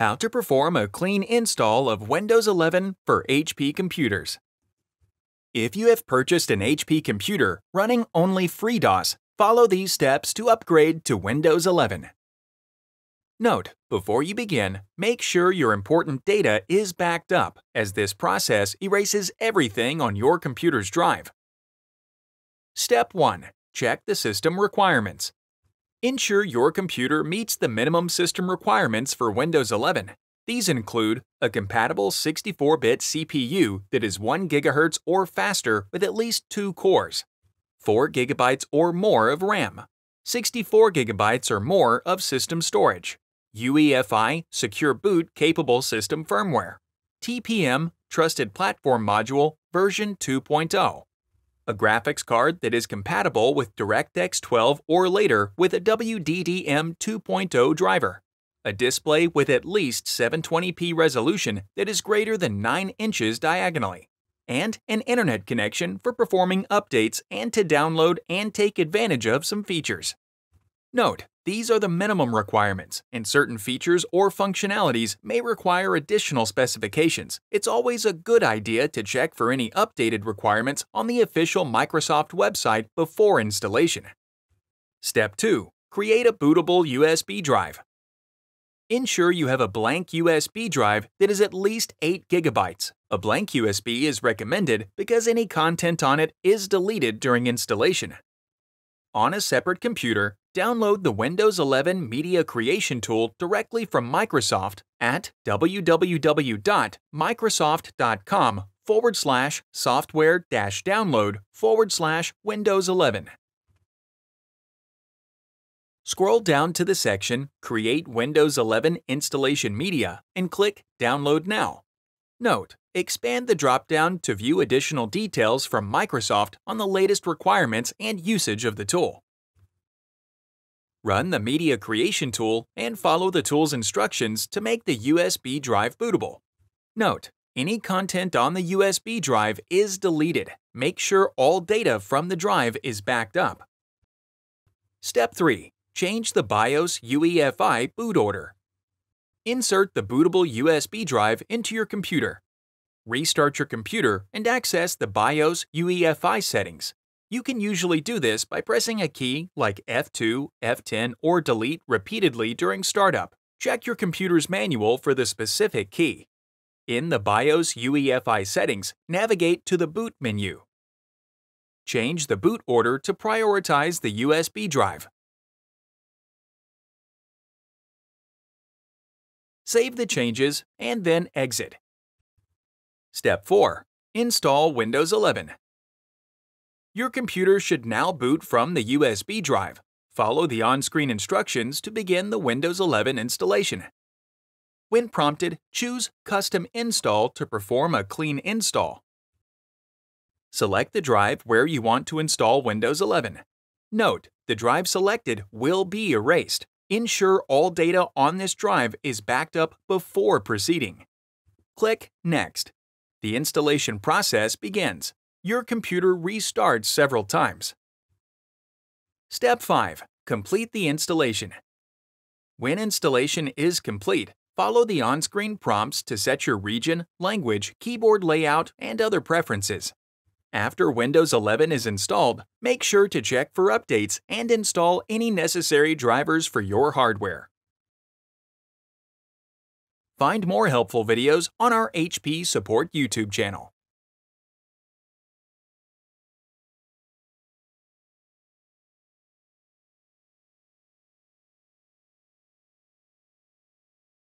How to perform a clean install of Windows 11 for HP computers. If you have purchased an HP computer running only FreeDOS, follow these steps to upgrade to Windows 11. Note, before you begin, make sure your important data is backed up, as this process erases everything on your computer's drive. Step 1. Check the system requirements. Ensure your computer meets the minimum system requirements for Windows 11. These include a compatible 64-bit CPU that is 1 GHz or faster with at least 2 cores, 4 GB or more of RAM, 64 GB or more of system storage, UEFI Secure Boot Capable System Firmware, TPM Trusted Platform Module version 2.0, a graphics card that is compatible with DirectX 12 or later with a WDDM 2.0 driver, a display with at least 720p resolution that is greater than 9 inches diagonally, and an internet connection for performing updates and to download and take advantage of some features. Note, these are the minimum requirements, and certain features or functionalities may require additional specifications. It's always a good idea to check for any updated requirements on the official Microsoft website before installation. Step 2. Create a bootable USB drive. Ensure you have a blank USB drive that is at least 8 GB. A blank USB is recommended because any content on it is deleted during installation. On a separate computer, download the Windows 11 Media Creation Tool directly from Microsoft at www.microsoft.com/software-download/Windows 11. Scroll down to the section Create Windows 11 Installation Media and click Download Now. Note, expand the drop-down to view additional details from Microsoft on the latest requirements and usage of the tool. Run the Media Creation tool and follow the tool's instructions to make the USB drive bootable. Note, any content on the USB drive is deleted. Make sure all data from the drive is backed up. Step 3. Change the BIOS UEFI boot order. Insert the bootable USB drive into your computer. Restart your computer and access the BIOS UEFI settings. You can usually do this by pressing a key like F2, F10, or delete repeatedly during startup. Check your computer's manual for the specific key. In the BIOS UEFI settings, navigate to the Boot menu. Change the boot order to prioritize the USB drive. Save the changes and then exit. Step 4. Install Windows 11. Your computer should now boot from the USB drive. Follow the on-screen instructions to begin the Windows 11 installation. When prompted, choose Custom Install to perform a clean install. Select the drive where you want to install Windows 11. Note, the drive selected will be erased. Ensure all data on this drive is backed up before proceeding. Click Next. The installation process begins. Your computer restarts several times. Step 5. Complete the installation. When installation is complete, follow the on-screen prompts to set your region, language, keyboard layout, and other preferences. After Windows 11 is installed, make sure to check for updates and install any necessary drivers for your hardware. Find more helpful videos on our HP Support YouTube channel.